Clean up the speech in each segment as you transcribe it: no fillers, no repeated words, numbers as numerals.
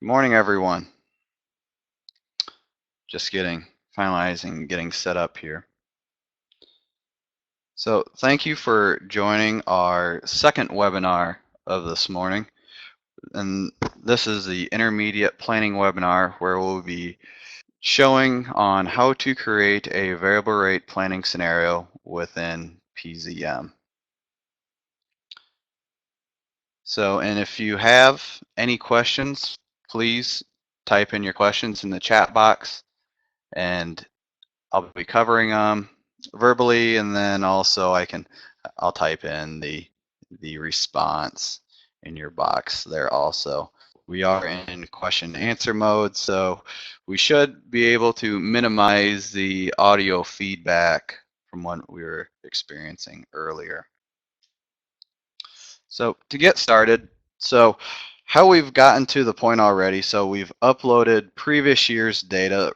Good morning, everyone. Just finalizing, getting set up here. So thank you for joining our second webinar of this morning. And this is the intermediate planning webinar where we'll be showing on how to create a variable rate planning scenario within PZM. So, and if you have any questions, please type in your questions in the chat box, and I'll be covering them verbally, and then also I'll type in the response in your box there also. We are in question and answer mode, so we should be able to minimize the audio feedback from what we were experiencing earlier. So to get started, so how we've gotten to the point already, so we've uploaded previous year's data.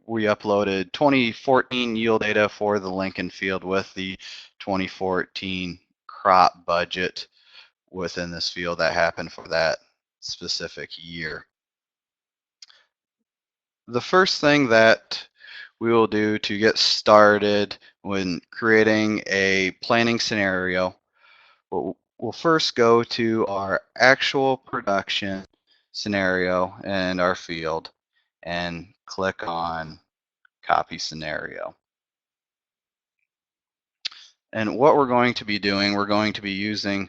We uploaded 2014 yield data for the Lincoln field with the 2014 crop budget within this field that happened for that specific year. The first thing that we will do to get started when creating a planning scenario, we'll first go to our actual production scenario in our field and click on copy scenario. And what we're going to be doing, we're going to be using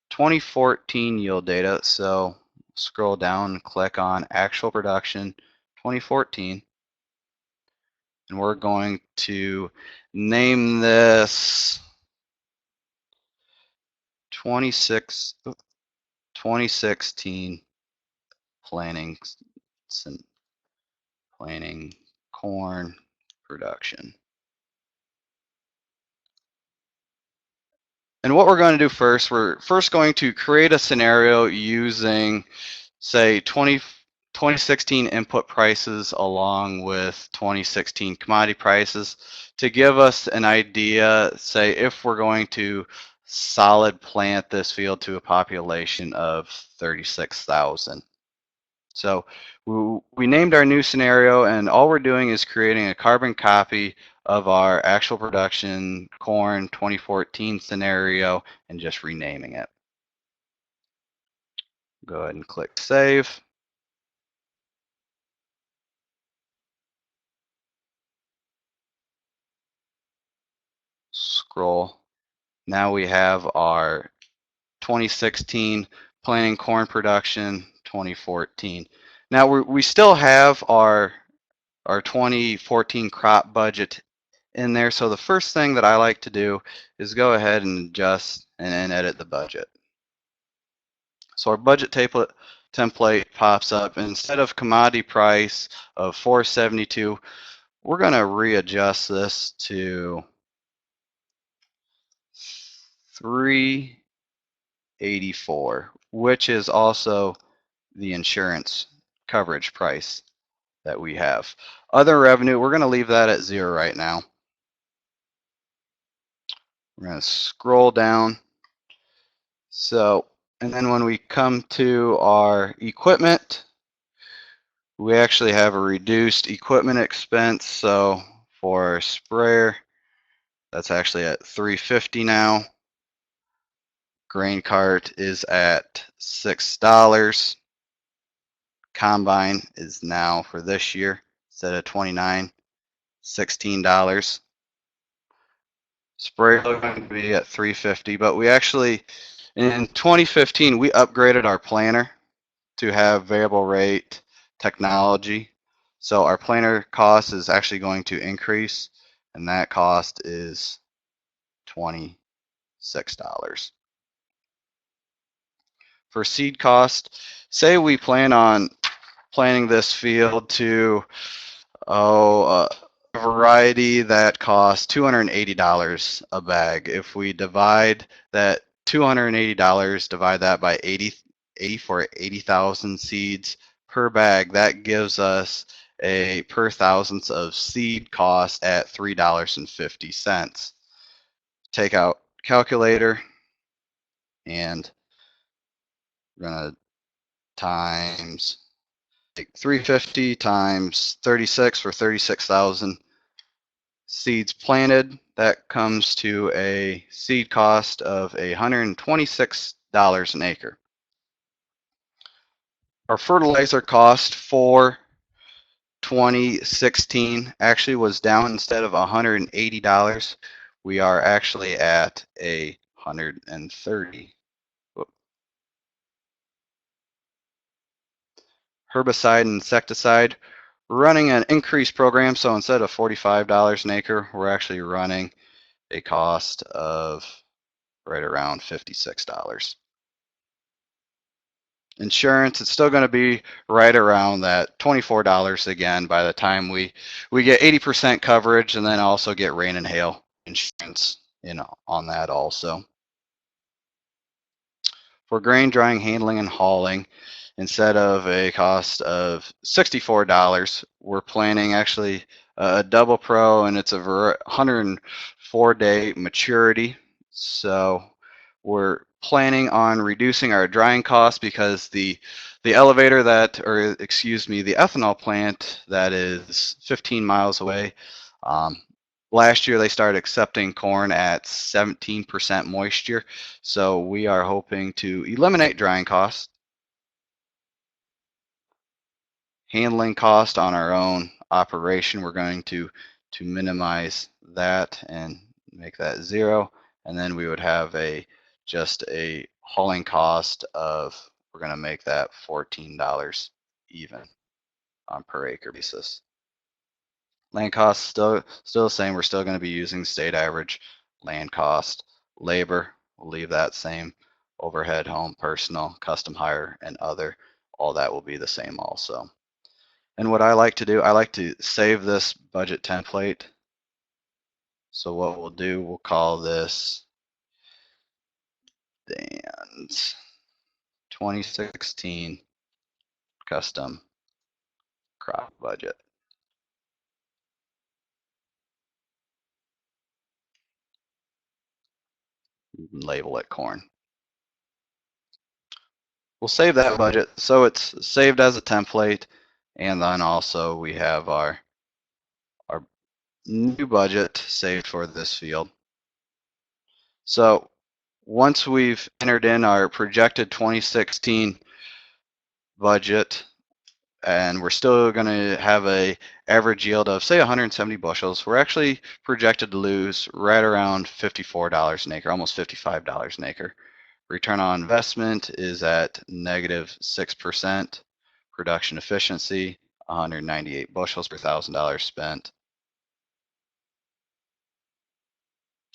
2014 yield data. So scroll down and click on actual production 2014. And we're going to name this 2016 planning corn production. And what we're going to do first, we're first going to create a scenario using, say, 2016 input prices along with 2016 commodity prices to give us an idea, say, if we're going to solid plant this field to a population of 36,000. So we named our new scenario, and all we're doing is creating a carbon copy of our actual production corn 2014 scenario and just renaming it. Go ahead and click save. Scroll. Now we have our 2016 planting corn production 2014. Now we still have our 2014 crop budget in there. So the first thing that I like to do is go ahead and adjust and edit the budget. So our budget template pops up. Instead of commodity price of 472, we're going to readjust this to 384, which is also the insurance coverage price that we have. Other revenue, we're going to leave that at 0 right now. We're going to scroll down. So, and then when we come to our equipment, we actually have a reduced equipment expense. So for our sprayer, that's actually at $350 now. Grain cart is at $6. Combine is now for this year, instead of $29, $16. Sprayer is going to be at $350, but we actually, in 2015, we upgraded our planter to have variable rate technology. So our planter cost is actually going to increase, and that cost is $26. For seed cost, say we plan on planting this field to a variety that costs $280 a bag. If we divide that $280, divide that by 80 for 80,000 seeds per bag, that gives us a per thousandth of seed cost at $3.50. Take out calculator, and we're gonna times 350 times 36 for 36,000 seeds planted. That comes to a seed cost of $126 an acre. Our fertilizer cost for 2016 actually was down. Instead of $180, we are actually at $130. Herbicide and insecticide, we're running an increased program, so instead of $45 an acre, we're actually running a cost of right around $56. Insurance, it's still going to be right around that $24 again by the time we get 80% coverage, and then also get rain and hail insurance on that also. For grain drying, handling, and hauling, instead of a cost of $64, we're planning actually a double pro, and it's a 104-day maturity. So we're planning on reducing our drying costs because the elevator that, or excuse me, the ethanol plant that is 15 miles away, last year they started accepting corn at 17% moisture. So we are hoping to eliminate drying costs, handling cost on our own operation. We're going to minimize that and make that 0. And then we would have just a hauling cost of, we're going to make that $14 even on per acre basis. Land costs still the same. We're still going to be using state average land cost. Labor, we'll leave that same. Overhead, home, personal, custom hire, and other, all that will be the same also. And what I like to do, I like to save this budget template. So what we'll do, we'll call this Dan's 2016 custom crop budget. Label it corn. We'll save that budget so it's saved as a template, and then also we have our new budget saved for this field. So once we've entered in our projected 2016 budget, and we're still going to have a average yield of say 170 bushels, we're actually projected to lose right around $54 an acre, almost $55 an acre. Return on investment is at -6%. Production efficiency, 198 bushels per $1,000 spent.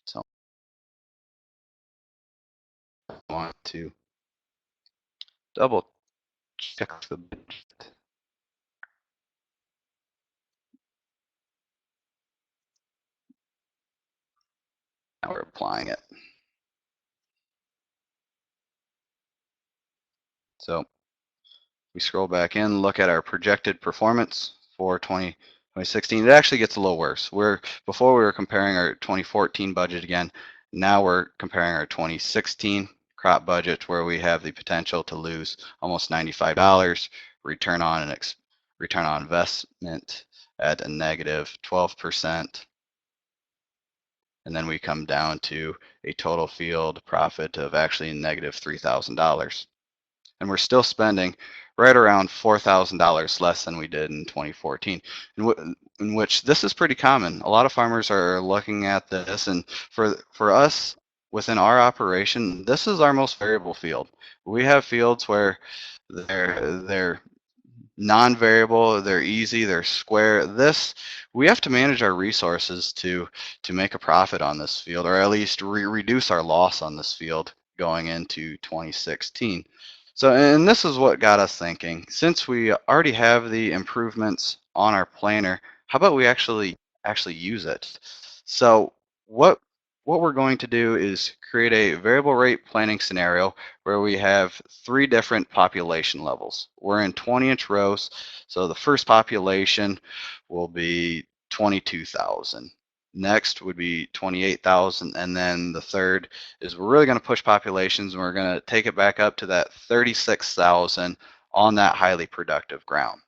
So I want to double check the budget. Now we're applying it. So we scroll back in, look at our projected performance for 2016. It actually gets a little worse. Before we were comparing our 2014 budget again. Now we're comparing our 2016 crop budget, where we have the potential to lose almost $95. Return on investment at a -12%. And then we come down to a total field profit of actually -$3,000. And we're still spending right around $4,000 less than we did in 2014, in which this is pretty common. A lot of farmers are looking at this, and for us within our operation, this is our most variable field. We have fields where they're non-variable, they're easy, they're square. We have to manage our resources to make a profit on this field, or at least reduce our loss on this field going into 2016. So, and this is what got us thinking. Since we already have the improvements on our planner, how about we actually use it? So what we're going to do is create a variable rate planning scenario where we have 3 different population levels. We're in 20-inch rows, so the first population will be 22,000. Next would be 28,000, and then the third is we're really going to push populations, and we're going to take it back up to that 36,000 on that highly productive ground.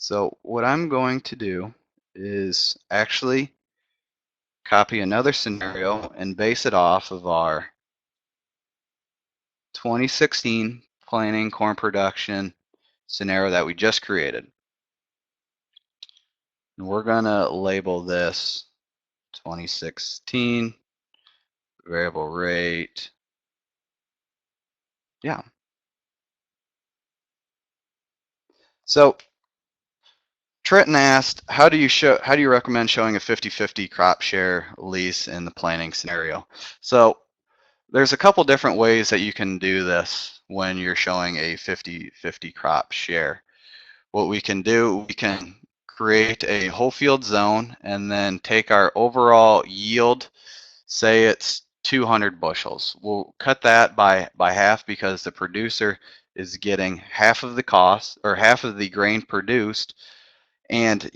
So what I'm going to do is actually copy another scenario and base it off of our 2016 planning corn production scenario that we just created. And we're going to label this 2016 variable rate. Yeah. So Trenton asked, how do you recommend showing a 50-50 crop share lease in the planning scenario? So there's a couple different ways that you can do this when you're showing a 50-50 crop share. What we can do, we can create a whole field zone and then take our overall yield, say it's 200 bushels. We'll cut that by half because the producer is getting half of the cost or half of the grain produced. And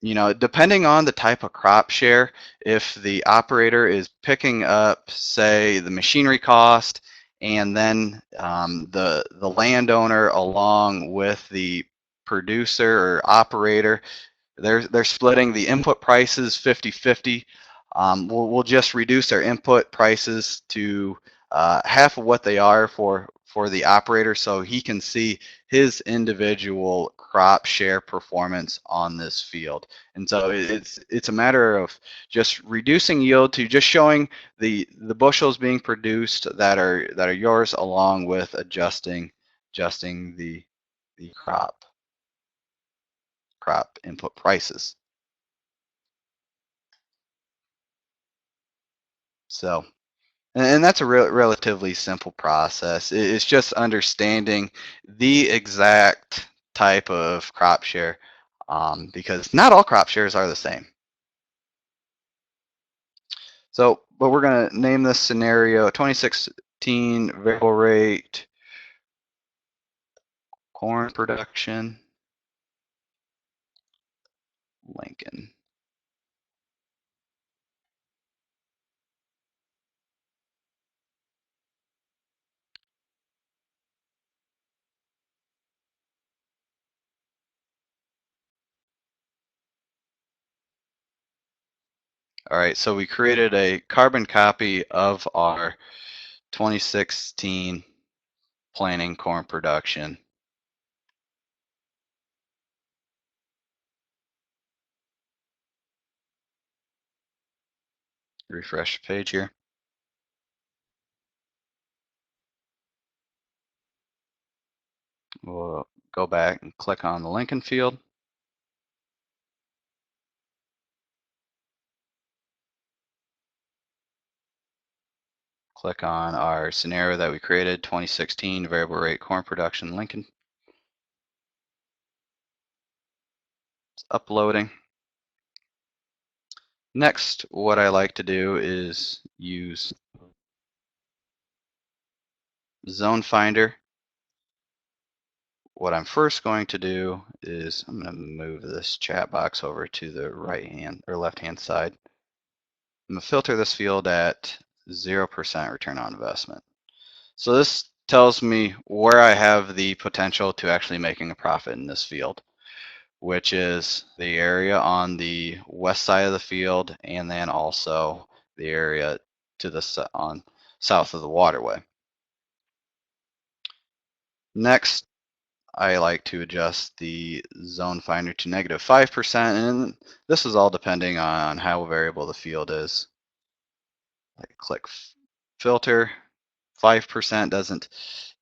depending on the type of crop share, if the operator is picking up, say, the machinery cost, and then the landowner along with the producer or operator, they're splitting the input prices 50-50. We'll just reduce our input prices to half of what they are for the operator, so he can see his individual crop share performance on this field. And so it's a matter of just reducing yield to just showing the bushels being produced that are yours, along with adjusting the crop input prices. So, and that's a relatively simple process. It's just understanding the exact type of crop share, because not all crop shares are the same. So, but we're going to name this scenario 2016 variable rate corn production, Lincoln. All right, so we created a carbon copy of our 2016 planning corn production. Refresh the page here. We'll go back and click on the Lincoln field. Click on our scenario that we created, 2016 variable rate corn production, Lincoln. It's uploading. Next, what I like to do is use Zone Finder. What I'm first going to do is I'm going to move this chat box over to the right hand or left hand side. I'm going to filter this field at 0% return on investment. So this tells me where I have the potential to actually making a profit in this field, which is the area on the west side of the field and then also the area to the south of the waterway. Next, I like to adjust the zone finder to -5%, and this is all depending on how variable the field is. I click filter. 5% doesn't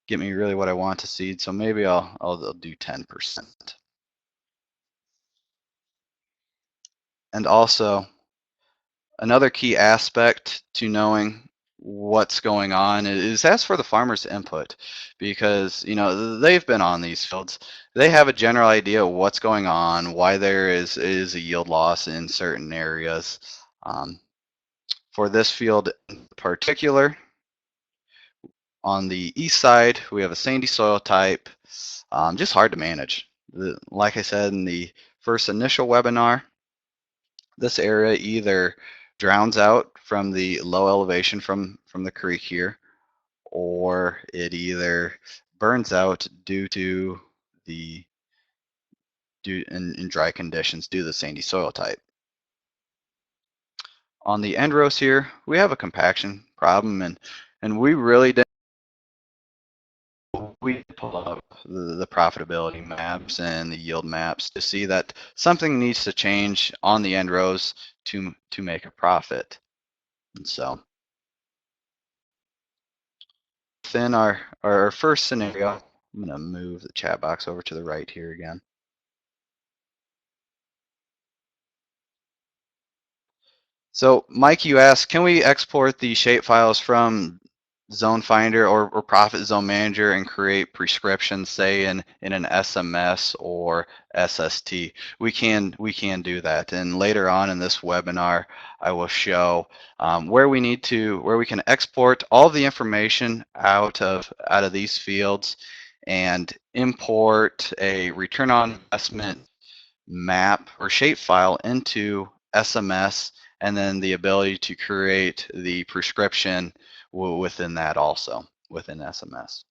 get me really what I want to seed, so maybe I'll do 10%. And also, another key aspect to knowing what's going on is ask for the farmer's input, because they've been on these fields. They have a general idea of what's going on, why there is a yield loss in certain areas. For this field in particular, on the east side, we have a sandy soil type, just hard to manage. Like I said in the first initial webinar, this area either drowns out from the low elevation from the creek here, or it either burns out due to the in dry conditions due to the sandy soil type. On the end rows here, we have a compaction problem, and we really didn't. We pull up the profitability maps and the yield maps to see that something needs to change on the end rows to make a profit. And so within our first scenario, I'm going to move the chat box over to the right here again. So Mike, you asked, can we export the shape files from Zone Finder or Profit Zone Manager and create prescriptions, say in an SMS or SST? We can do that. And later on in this webinar, I will show where we can export all the information out of these fields and import a return on investment map or shapefile into SMS, and then the ability to create the prescription within that also, within SMS.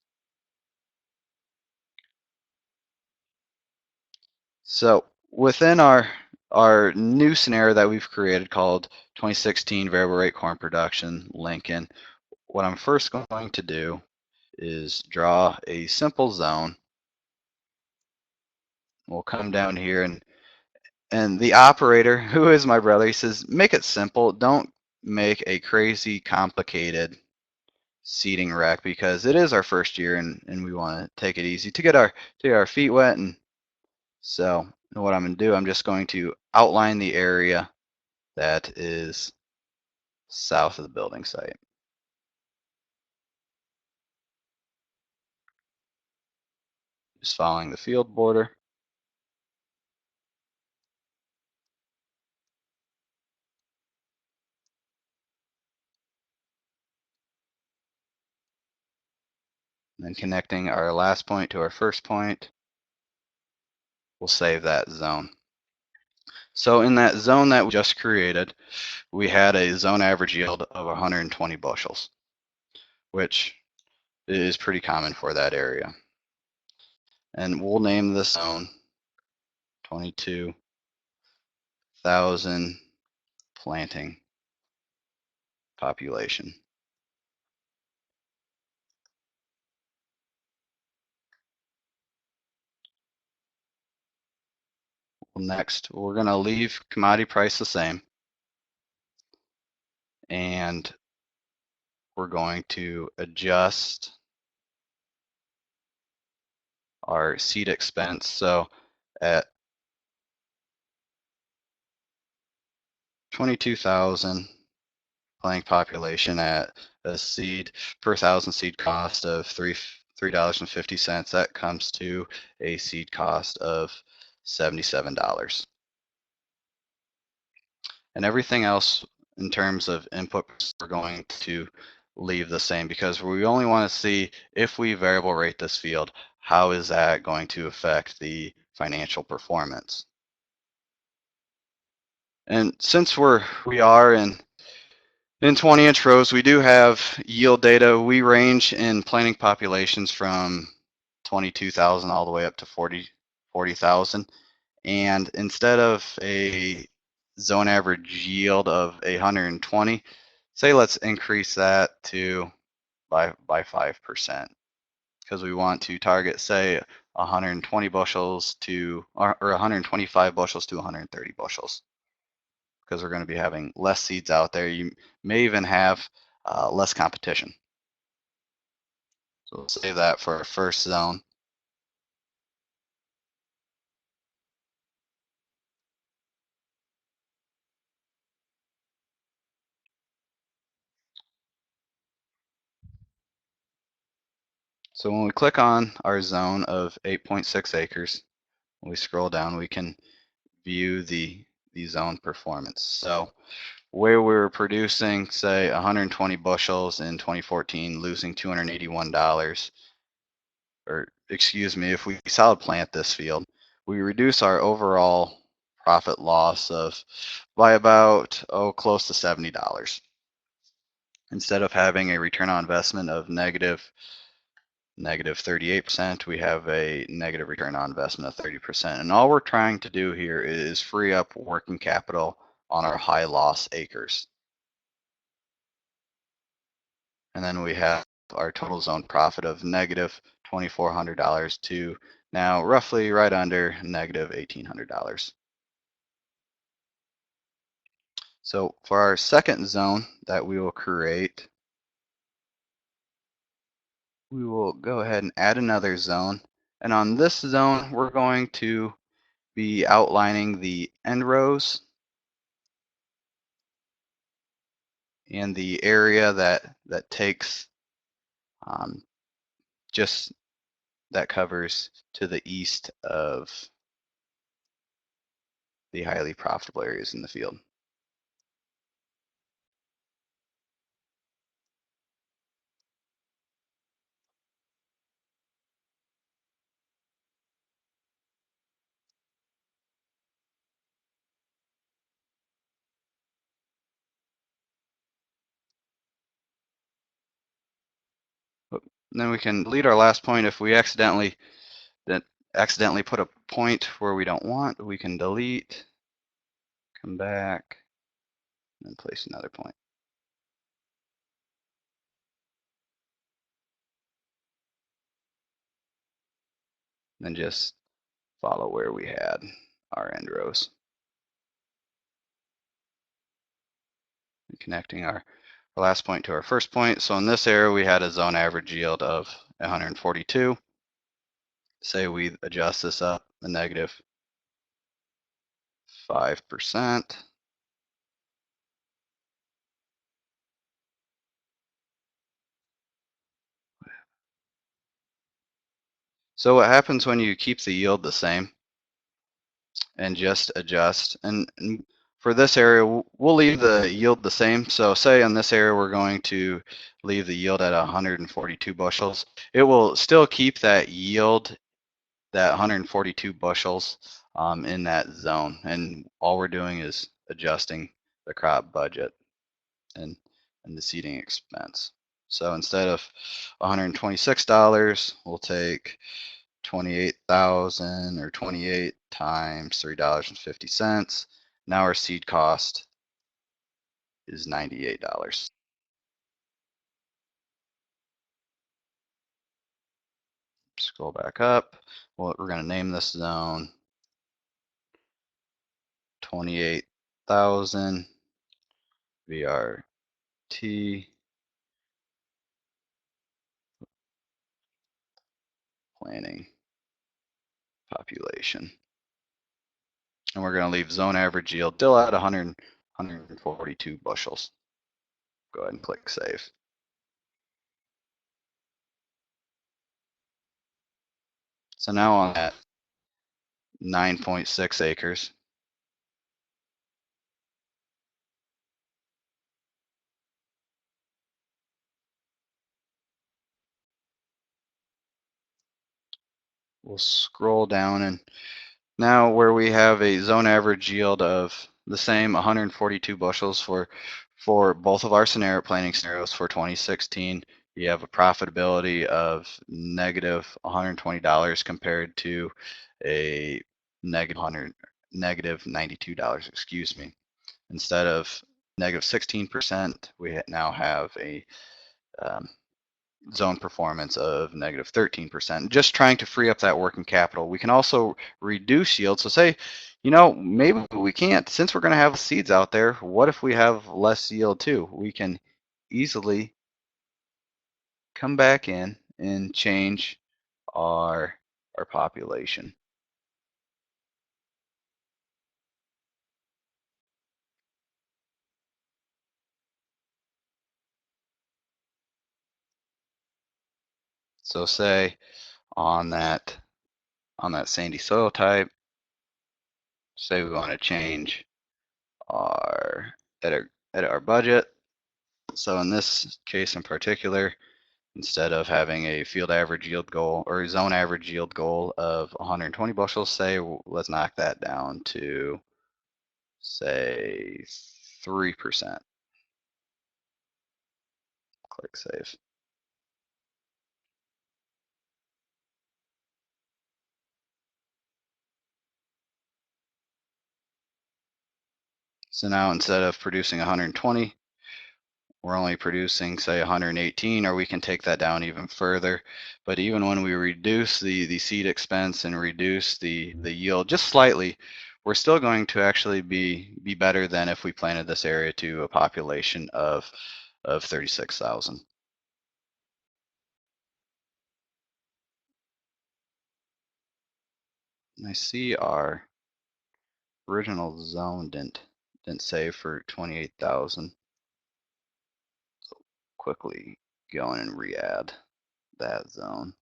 So within our new scenario that we've created called 2016 variable rate corn production Lincoln, what I'm first going to do is draw a simple zone. We'll come down here and the operator, who is my brother, he says, make it simple. Don't make a crazy complicated seeding rack because it is our first year and we want to take it easy to get our feet wet. And so what I'm going to do, I'm just going to outline the area that is south of the building site. Just following the field border. Then connecting our last point to our first point, we'll save that zone. So in that zone that we just created, we had a zone average yield of 120 bushels, which is pretty common for that area. And we'll name this zone 22,000 planting population. Next, we're going to leave commodity price the same, and we're going to adjust our seed expense. So at 22,000 planting population at a seed per thousand seed cost of $3.50, that comes to a seed cost of $77. And everything else in terms of input, we're going to leave the same because we only want to see if we variable rate this field, how is that going to affect the financial performance. And since we are in 20-inch rows, we do have yield data. We range in planting populations from 22,000 all the way up to 40,000. And instead of a zone average yield of 120, say let's increase that to by 5%, because we want to target, say, 120 bushels to or 125 bushels to 130 bushels, because we're going to be having less seeds out there. You may even have less competition. So we'll save that for our first zone. So when we click on our zone of 8.6 acres, when we scroll down, we can view the zone performance. So where we were producing, say, 120 bushels in 2014, losing $281, or excuse me, if we solid plant this field, we reduce our overall profit loss by about, close to $70. Instead of having a return on investment of negative negative 38%, we have a negative return on investment of 30%. And all we're trying to do here is free up working capital on our high loss acres. And then we have our total zone profit of negative $2,400 to now roughly right under negative $1,800. So for our second zone that we will create, we will go ahead and add another zone. And on this zone, we're going to be outlining the end rows and the area that takes just that covers to the east of the highly profitable areas in the field. Then we can delete our last point if we accidentally put a point where we don't want. We can delete, come back, and place another point. Then just follow where we had our end rows. And connecting our last point to our first point. So in this area, we had a zone average yield of 142. Say we adjust this up a negative 5%. So what happens when you keep the yield the same and just adjust? And for this area, we'll leave the yield the same. So say in this area, we're going to leave the yield at 142 bushels. It will still keep that yield, that 142 bushels in that zone. And all we're doing is adjusting the crop budget and the seeding expense. So instead of $126, we'll take 28,000 or 28 times $3.50. Now our seed cost is $98. Scroll back up. Well, we're going to name this zone 28,000 VRT planning population. And we're going to leave zone average yield still at 142 bushels. Go ahead and click save. So now on that 9.6 acres, we'll scroll down, and now where we have a zone average yield of the same 142 bushels for both of our planning scenarios for 2016, you have a profitability of negative $120 compared to a negative $92, excuse me. Instead of negative 16%, we now have a zone performance of negative 13%, just trying to free up that working capital. We can also reduce yield. So say, maybe we can't, since we're going to have seeds out there, what if we have less yield too? We can easily come back in and change our population. So say on that sandy soil type, say we want to change edit our budget. So in this case in particular, instead of having a field average yield goal or a zone average yield goal of 120 bushels, say, let's knock that down to, say, 3%. Click save. So now instead of producing 120, we're only producing, say, 118, or we can take that down even further. But even when we reduce the seed expense and reduce the yield just slightly, we're still going to actually be better than if we planted this area to a population of 36,000. I see our original zone didn't save for 28,000. So quickly go in and re-add that zone.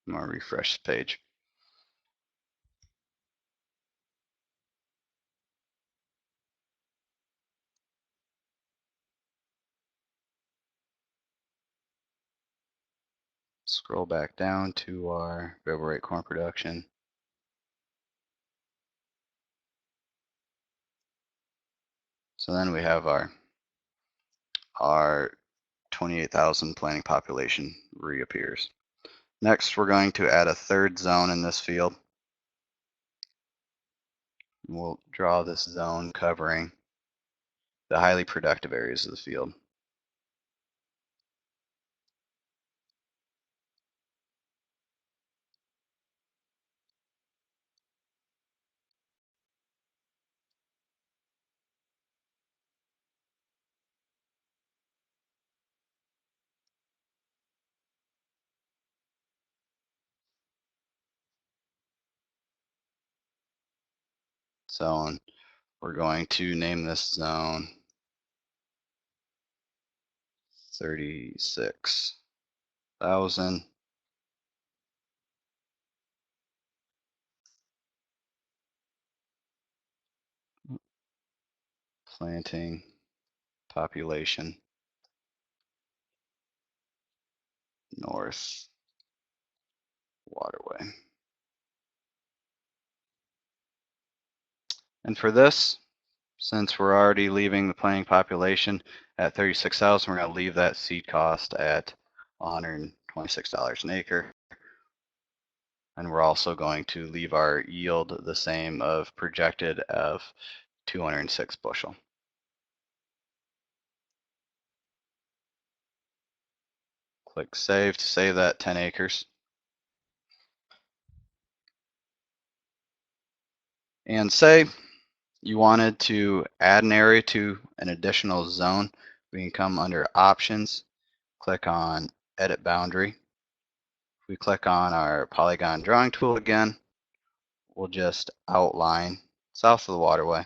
I'm gonna refresh the page. Scroll back down to our variable rate corn production. So then we have our 28,000 planting population reappears. Next, we're going to add a third zone in this field. We'll draw this zone covering the highly productive areas of the field. So we're going to name this zone 36,000. Planting population north waterway. And for this, since we're already leaving the planting population at 36,000, we're going to leave that seed cost at $126 an acre. And we're also going to leave our yield the same of projected of 206 bushel. Click save to save that 10 acres. And say you wanted to add an area to an additional zone, we can come under options, click on edit boundary. If we click on our polygon drawing tool again, we'll just outline south of the waterway.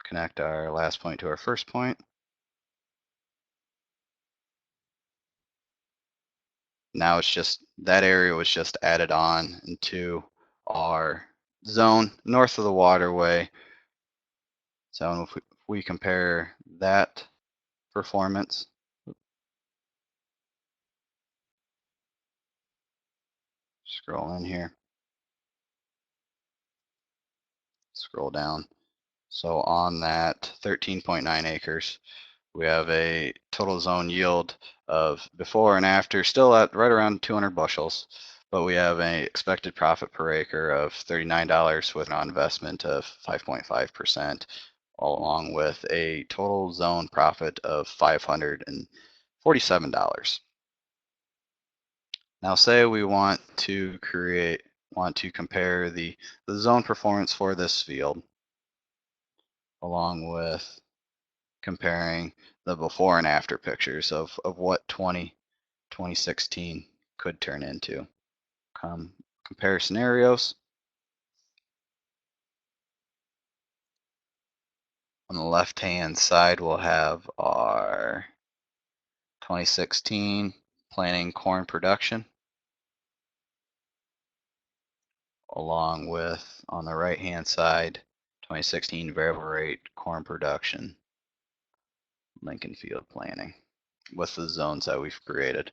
Connect our last point to our first point. Now it's just, that area was just added on into our zone north of the waterway. So if we compare that performance, scroll in here, scroll down. So on that 13.9 acres, we have a total zone yield of before and after still at right around 200 bushels, but we have an expected profit per acre of $39 with an investment of 5.5%, along with a total zone profit of $547. Now say we want to compare the zone performance for this field along with comparing the before and after pictures of what 2016 could turn into. Compare scenarios. On the left-hand side, we'll have our 2016 planning corn production, along with, on the right-hand side, 2016 variable rate corn production, Lincoln field planning, with the zones that we've created.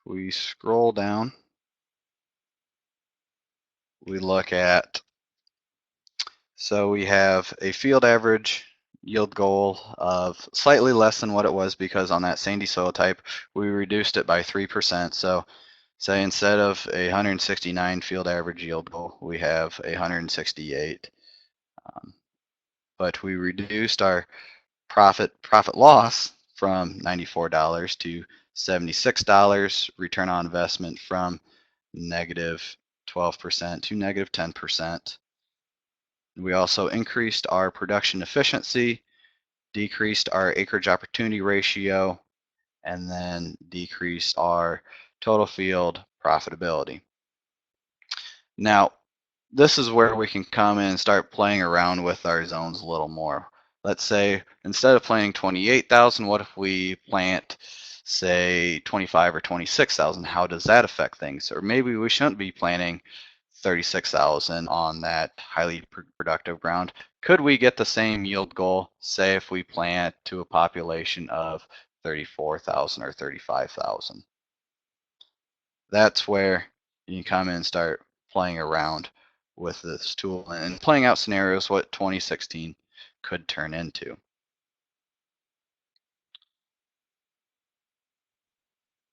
We scroll down, we look at, so we have a field average yield goal of slightly less than what it was, because on that sandy soil type, we reduced it by 3%. So say instead of a 169 field average yield goal, we have a 168. But we reduced our profit loss from $94 to $76, return on investment from negative 12% to negative 10%. We also increased our production efficiency, decreased our acreage opportunity ratio, and then decreased our total field profitability. Now, this is where we can come in and start playing around with our zones a little more. Let's say instead of planting 28,000, what if we plant, say, 25 or 26,000? How does that affect things? Or maybe we shouldn't be planting 36,000 on that highly productive ground. Could we get the same yield goal, say, if we plant to a population of 34,000 or 35,000? That's where you can come in and start playing around with this tool and playing out scenarios what 2016 could turn into.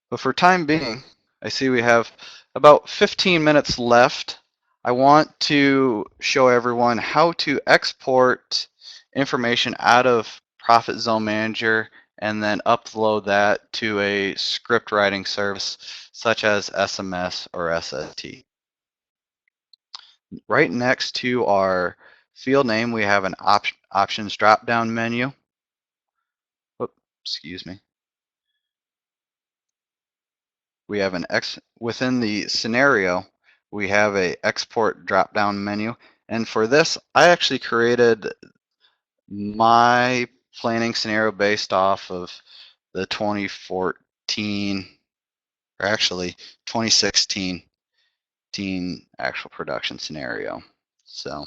But for time being, I see we have about 15 minutes left. I want to show everyone how to export information out of Profit Zone Manager and then upload that to a script writing service such as SMS or SST. Right next to our field name, we have an options drop-down menu. Oops, excuse me. We have within the scenario, we have a export drop-down menu. And for this, I actually created my planning scenario based off of the 2014, or actually 2016 actual production scenario. So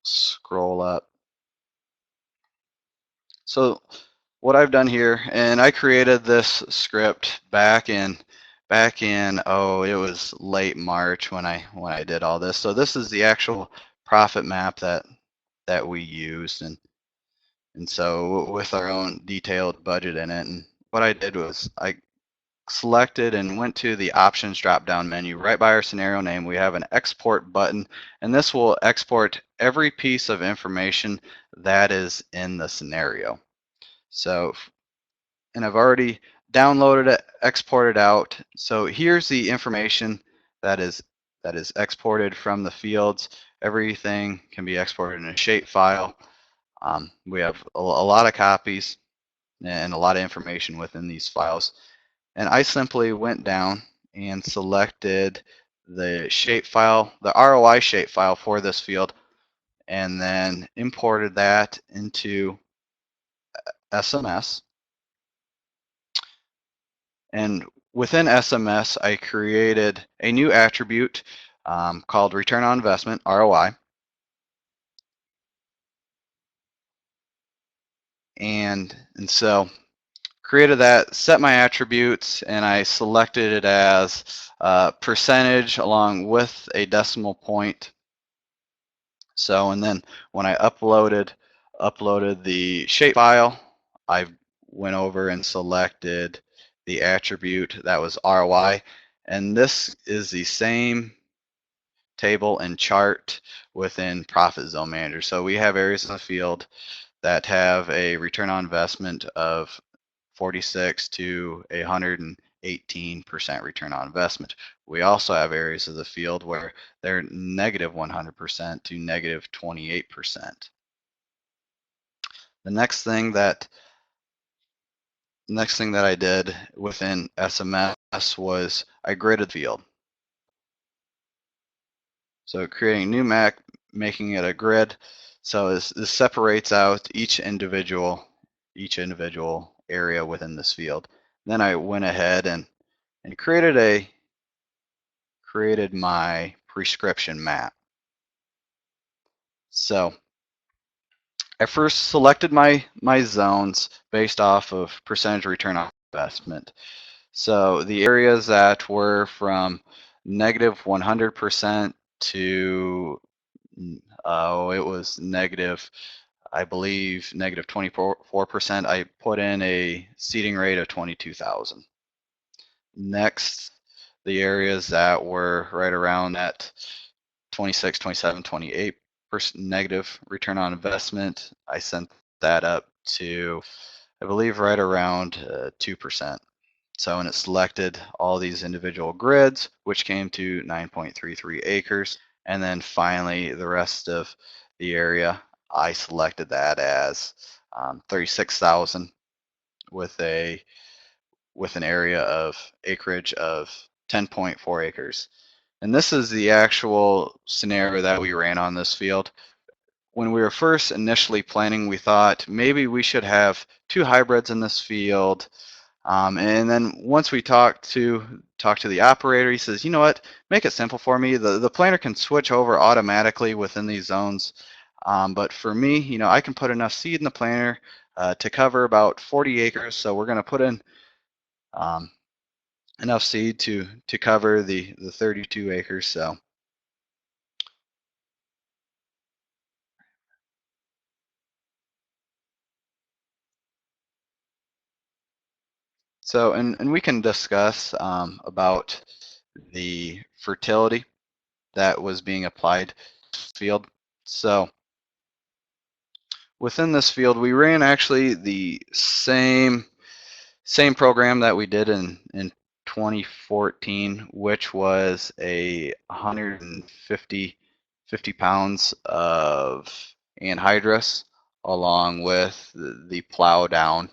scroll up. So what I've done here, and I created this script back in oh, it was late March when I did all this. So this is the actual profit map that we used, and so with our own detailed budget in it. And what I did was I selected and went to the options drop down menu. Right by our scenario name, we have an export button, and this will export every piece of information that is in the scenario. So, and I've already downloaded it, exported out. So here's the information that is exported from the fields. Everything can be exported in a shape file. We have a lot of copies and a lot of information within these files. And I simply went down and selected the shape file, the ROI shape file for this field, and then imported that into SMS. And within SMS, I created a new attribute called return on investment, ROI. And so created that, set my attributes, and I selected it as percentage along with a decimal point. So, and then when I uploaded the shapefile, I went over and selected the attribute that was ROI, and this is the same table and chart within Profit Zone Manager. So we have areas in the field that have a return on investment of 46 to 118% return on investment. We also have areas of the field where they're negative 100% to negative 28%. The next thing that I did within SMS was I gridded the field. So creating a new map, making it a grid. So this separates out each individual area within this field. Then I went ahead and created my prescription map. So I first selected my zones based off of percentage return on investment. So the areas that were from negative 100% to it was negative, I believe, negative 24%. I put in a seeding rate of 22,000. Next, the areas that were right around that 26, 27, 28% negative return on investment, I sent that up to, I believe, right around 2%. So, and it selected all these individual grids, which came to 9.33 acres. And then finally, the rest of the area, I selected that as 36,000 with an area of acreage of 10.4 acres. And this is the actual scenario that we ran on this field. When we were first initially planning, we thought maybe we should have 2 hybrids in this field. And then once we talked to the operator, he says, you know what, make it simple for me. The planner can switch over automatically within these zones. But for me, I can put enough seed in the planner to cover about 40 acres. So we're going to put in enough seed to cover the 32 acres. And we can discuss about the fertility that was being applied to the field. So within this field, we ran actually the same program that we did in 2014, which was a 150 pounds of anhydrous along with the plow down.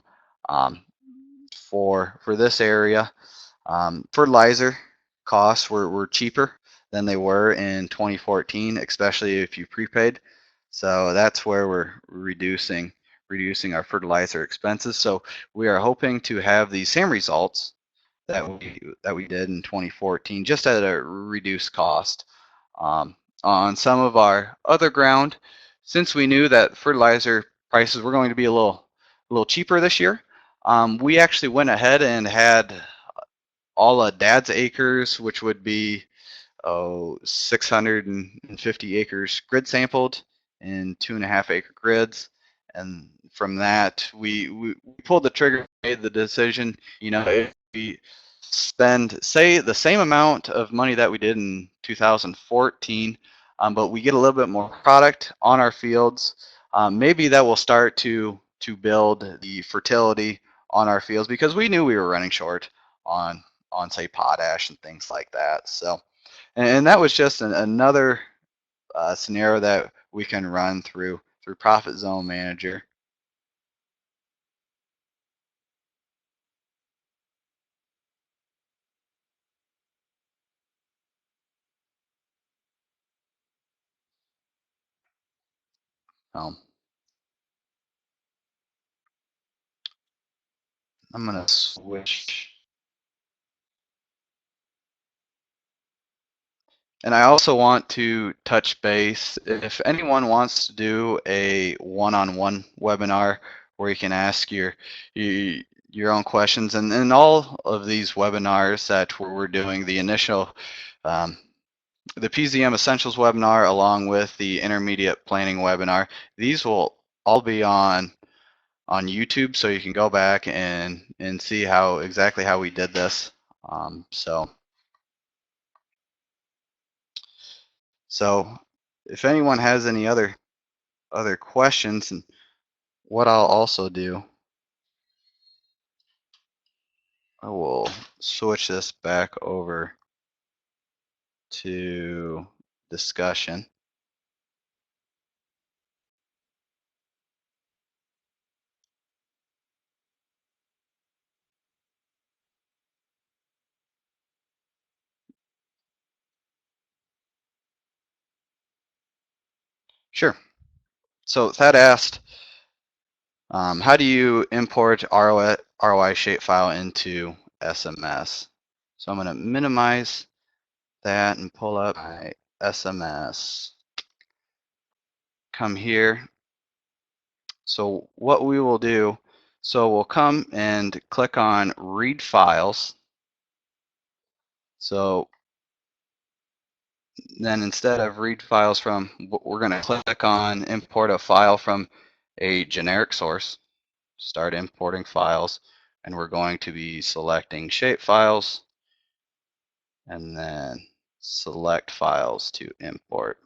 For this area, fertilizer costs were cheaper than they were in 2014, especially if you prepaid. So that's where we're reducing our fertilizer expenses. So we are hoping to have the same results that we did in 2014, just at a reduced cost. On some of our other ground, since we knew that fertilizer prices were going to be a little cheaper this year, we actually went ahead and had all of Dad's acres, which would be 650 acres grid sampled in 2.5 acre grids. And from that, we pulled the trigger, made the decision, if we spend, say, the same amount of money that we did in 2014, but we get a little bit more product on our fields, maybe that will start to build the fertility on our fields, because we knew we were running short on say potash and things like that. So, and that was just another scenario that we can run through Profit Zone Manager. Um, I'm gonna switch. And I also want to touch base, if anyone wants to do a one-on-one webinar where you can ask your own questions, and all of these webinars that we're doing, the initial, the PZM Essentials webinar along with the Intermediate Planning webinar, these will all be on YouTube, so you can go back and see exactly how we did this. So if anyone has any other questions, and what I'll also do, I will switch this back over to discussion. So that asked, how do you import ROI shapefile into SMS? So I'm going to minimize that and pull up my SMS. Come here. So what we will do, so we'll come and click on Read Files. So then instead of read files from, we're going to click on Import a file from a generic source. Start importing files, and we're going to be selecting shape files and then select files to import.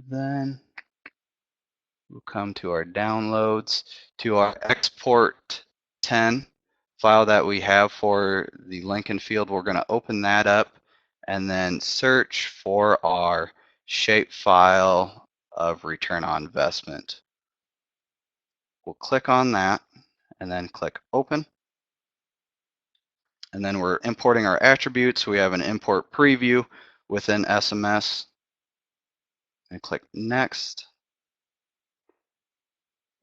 Then we'll come to our downloads, to our export 10 file that we have for the Lincoln field. We're going to open that up and then search for our shape file of return on investment. We'll click on that and then click open. And then we're importing our attributes. We have an import preview within SMS. And click next.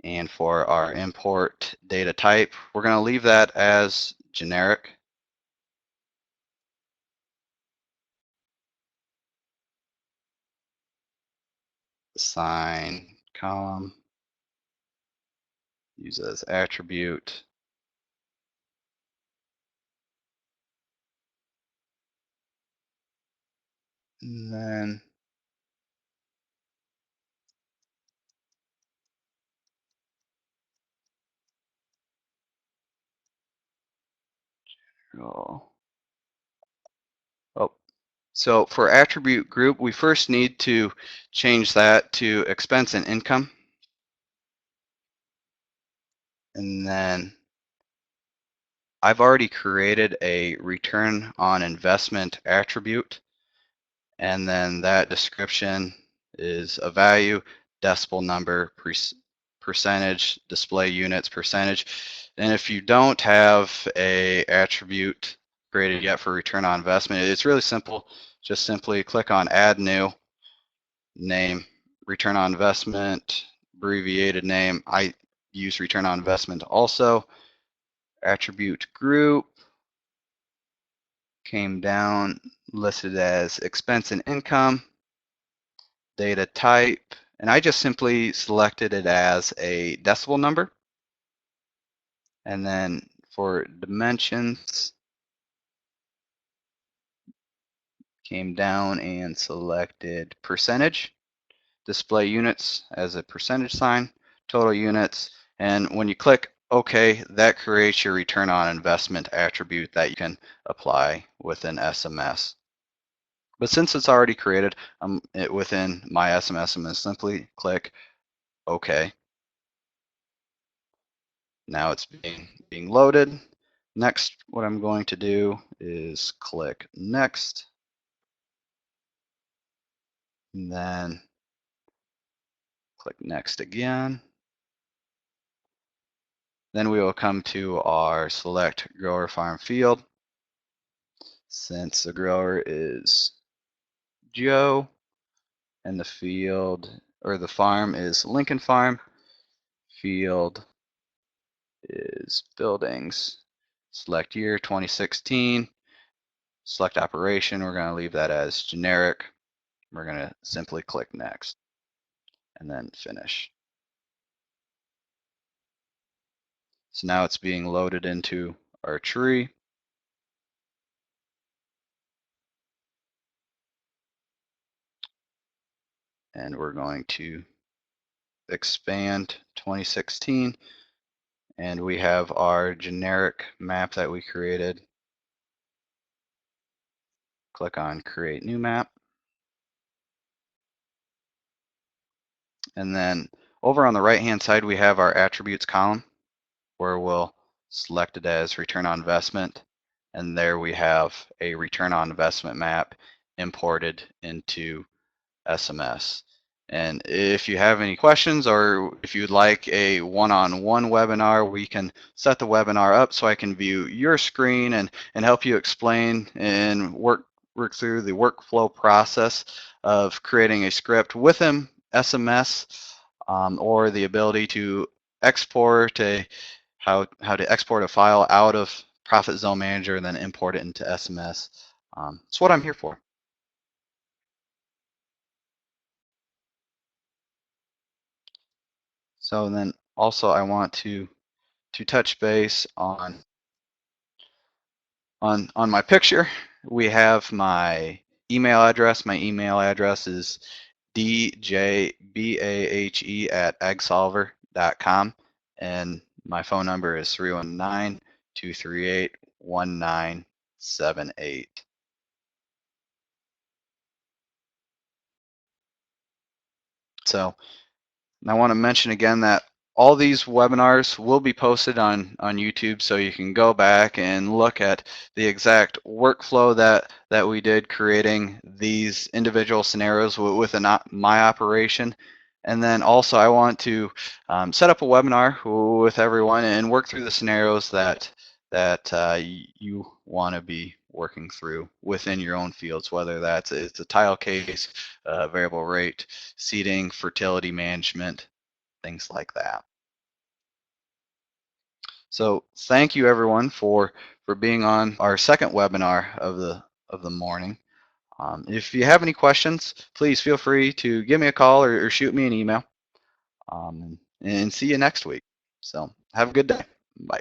And for our import data type, we're going to leave that as generic. Assign column, use as attribute. And then oh, so for attribute group, we first need to change that to expense and income. And then I've already created a return on investment attribute. And then that description is a value, decimal number, percentage, display units, percentage. And if you don't have a attribute created yet for return on investment, it's really simple. Just simply click on Add New, name, return on investment, abbreviated name. I use return on investment also. Attribute group came down, listed as expense and income. Data type, and I just simply selected it as a decimal number. And then for dimensions, came down and selected percentage, display units as a percentage sign, total units, and when you click OK, that creates your return on investment attribute that you can apply within SMS. But since it's already created within my SMS, I'm going to simply click OK. Now it's being loaded. Next, what I'm going to do is click Next. And then click Next again. Then we will come to our Select Grower Farm field. Since the grower is Joe and the field or the farm is Lincoln Farm, field is buildings. Select year 2016. Select operation. We're going to leave that as generic. We're going to simply click Next and then Finish. So now it's being loaded into our tree. And we're going to expand 2016. And we have our generic map that we created. Click on Create New Map. And then over on the right-hand side, we have our attributes column where we'll select it as return on investment. And there we have a return on investment map imported into SMS. And if you have any questions or if you'd like a one-on-one webinar, we can set the webinar up so I can view your screen and help you explain and work through the workflow process of creating a script within SMS, or the ability to export how to export a file out of Profit Zone Manager and then import it into SMS. It's what I'm here for. So then also I want to touch base on my picture. We have my email address. My email address is djbahe@agsolver.com, and my phone number is 319-238-1978. So and I want to mention again that all these webinars will be posted on YouTube, so you can go back and look at the exact workflow that we did creating these individual scenarios within my operation. And then also I want to set up a webinar with everyone and work through the scenarios that you want to be working through within your own fields, whether it's a tile case, variable rate, seeding, fertility management, things like that. So thank you everyone for being on our second webinar of the morning. If you have any questions, please feel free to give me a call or shoot me an email. And see you next week. So have a good day. Bye.